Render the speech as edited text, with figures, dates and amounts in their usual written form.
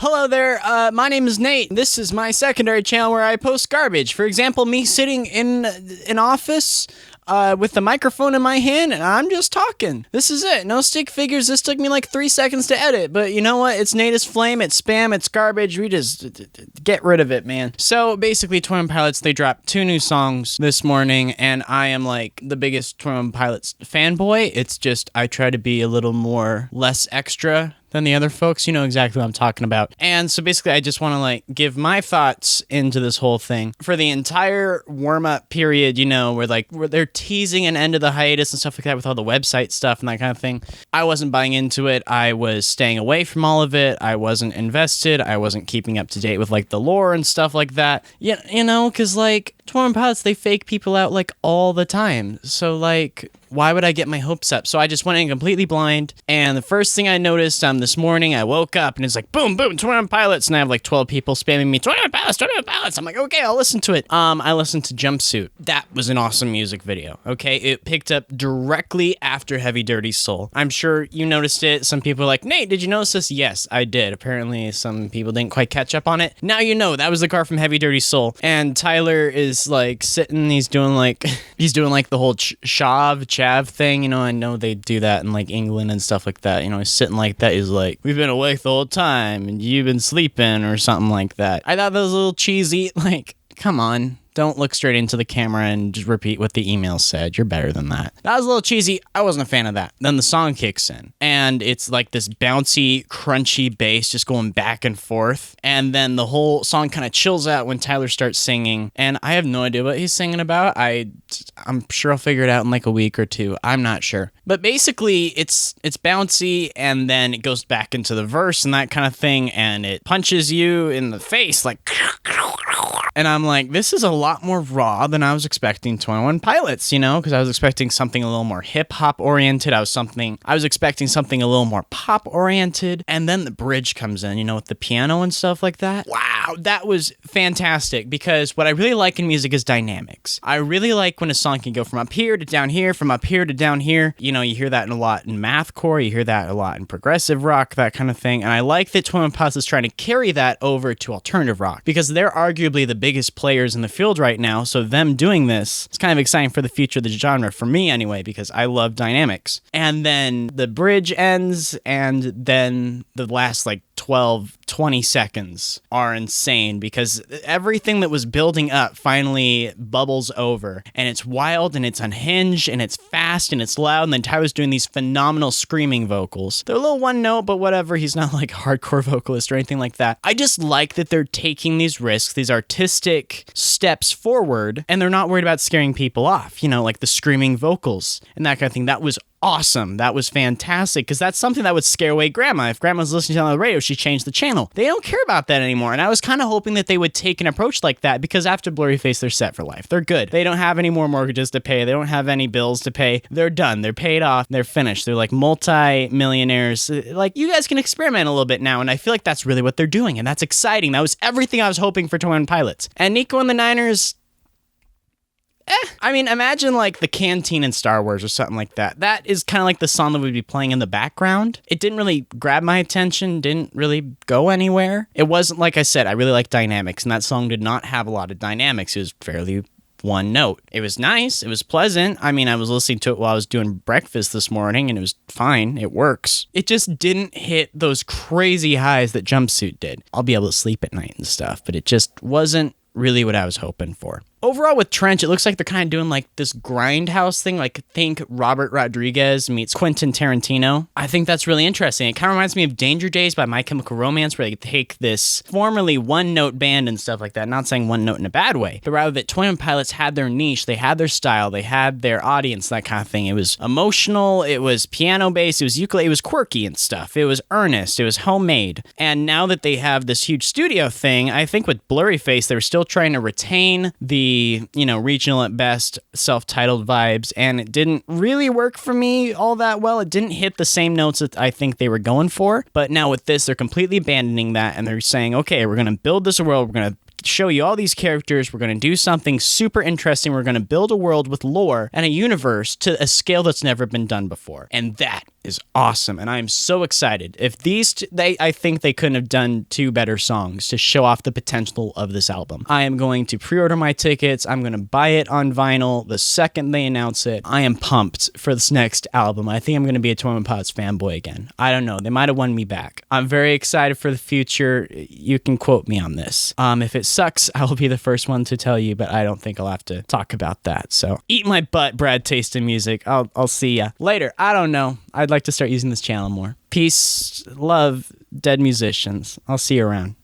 Hello there, my name is Nate. This is my secondary channel where I post garbage. For example, me sitting in an office with the microphone in my hand, and I'm just talking. This is it. No stick figures. This took me like 3 seconds to edit, but you know what? It's Nate is Flame. It's spam. It's garbage. We just get rid of it, man. So basically, 21 Pilots, they dropped 2 new songs this morning, and I am like the biggest 21 Pilots fanboy. It's just I try to be a little more less extra than the other folks. You know exactly what I'm talking about. And so basically, I just want to like give my thoughts into this whole thing. For the entire warm-up period, you know, where they're teasing an end of the hiatus and stuff like that with all the website stuff and that kind of thing, I wasn't buying into it. I was staying away from all of it. I wasn't invested. I wasn't keeping up to date with like the lore and stuff like that. Yeah, you know, because like 21 Pilots, they fake people out like all the time. So like, why would I get my hopes up? So I just went in completely blind, and the first thing I noticed this morning, I woke up and it's like, boom, boom, 21 Pilots, and I have like 12 people spamming me, 21 Pilots, 21 Pilots. I'm like, okay, I'll listen to it. I listened to Jumpsuit. That was an awesome music video, okay? It picked up directly after Heavy Dirty Soul. I'm sure you noticed it. Some people are like, Nate, did you notice this? Yes, I did. Apparently, some people didn't quite catch up on it. Now you know, that was the car from Heavy Dirty Soul, and Tyler is like sitting, he's doing like the whole chav thing, you know. I know they do that in like England and stuff like that, you know. He's sitting like that, he's like, we've been awake the whole time and you've been sleeping or something like that. I thought that was a little cheesy. Like, come on, don't look straight into the camera and just repeat what the email said. You're better than that. That was a little cheesy. I wasn't a fan of that. Then the song kicks in, and it's like this bouncy, crunchy bass just going back and forth. And then the whole song kind of chills out when Tyler starts singing, and I have no idea what he's singing about. I'm sure I'll figure it out in like a week or two. I'm not sure. But basically, it's bouncy, and then it goes back into the verse and that kind of thing, and it punches you in the face like... And I'm like, this is a lot more raw than I was expecting 21 Pilots, you know, because I was expecting something a little more hip-hop oriented. I was expecting something a little more pop oriented. And then the bridge comes in, you know, with the piano and stuff like that. Wow, that was fantastic, because what I really like in music is dynamics. I really like when a song can go from up here to down here, from up here to down here. You know, you hear that a lot in mathcore, you hear that a lot in progressive rock, that kind of thing. And I like that 21 Pilots is trying to carry that over to alternative rock, because they're arguably the biggest players in the field right now, so them doing this is kind of exciting for the future of the genre, for me anyway, because I love dynamics. And then the bridge ends, and then the last like 20 seconds are insane, because everything that was building up finally bubbles over, and it's wild and it's unhinged and it's fast and it's loud, and then Tyler's doing these phenomenal screaming vocals. They're a little one note, but whatever, he's not like a hardcore vocalist or anything like that. I just like that they're taking these risks, these artistic steps forward, and they're not worried about scaring people off, you know, like the screaming vocals and that kind of thing. That was awesome. That was fantastic, because that's something that would scare away Grandma. If Grandma was listening to it on the radio, she changed the channel. They don't care about that anymore, and I was kind of hoping that they would take an approach like that, because after Blurryface, they're set for life. They're good. They don't have any more mortgages to pay. They don't have any bills to pay. They're done. They're paid off. They're finished. They're like multi-millionaires. Like, you guys can experiment a little bit now, and I feel like that's really what they're doing, and that's exciting. That was everything I was hoping for 21 Pilots. And Nico and the Niners... I mean, imagine like the canteen in Star Wars or something like that. That is kind of like the song that would be playing in the background. It didn't really grab my attention, didn't really go anywhere. It wasn't, like I said, I really like dynamics, and that song did not have a lot of dynamics. It was fairly one note. It was nice. It was pleasant. I mean, I was listening to it while I was doing breakfast this morning, and it was fine. It works. It just didn't hit those crazy highs that Jumpsuit did. I'll be able to sleep at night and stuff, but it just wasn't really what I was hoping for. Overall, with Trench, it looks like they're kind of doing like this grindhouse thing, like think Robert Rodriguez meets Quentin Tarantino. I think that's really interesting. It kind of reminds me of Danger Days by My Chemical Romance, where they take this formerly one-note band and stuff like that, not saying one note in a bad way, but rather that 21 Pilots had their niche, they had their style, they had their audience, that kind of thing. It was emotional, it was piano-based, it was ukulele, it was quirky and stuff, it was earnest, it was homemade. And now that they have this huge studio thing, I think with Blurryface, they were still trying to retain the, you know, regional at best, self-titled vibes, and it didn't really work for me all that well. It didn't hit the same notes that I think they were going for, but now with this, they're completely abandoning that, and they're saying, okay, we're going to build this world, we're going to show you all these characters, we're going to do something super interesting, we're going to build a world with lore and a universe to a scale that's never been done before, and that is awesome, and I am so excited. If I think they couldn't have done two better songs to show off the potential of this album. I am going to pre-order my tickets. I'm going to buy it on vinyl the second they announce it. I am pumped for this next album. I think I'm going to be a Torment Pods fanboy again. I don't know. They might have won me back. I'm very excited for the future. You can quote me on this. If it sucks, I will be the first one to tell you, but I don't think I'll have to talk about that. So eat my butt, Brad Taste in Music. I'll see ya later. I don't know. I'd like to start using this channel more. Peace, love, dead musicians. I'll see you around.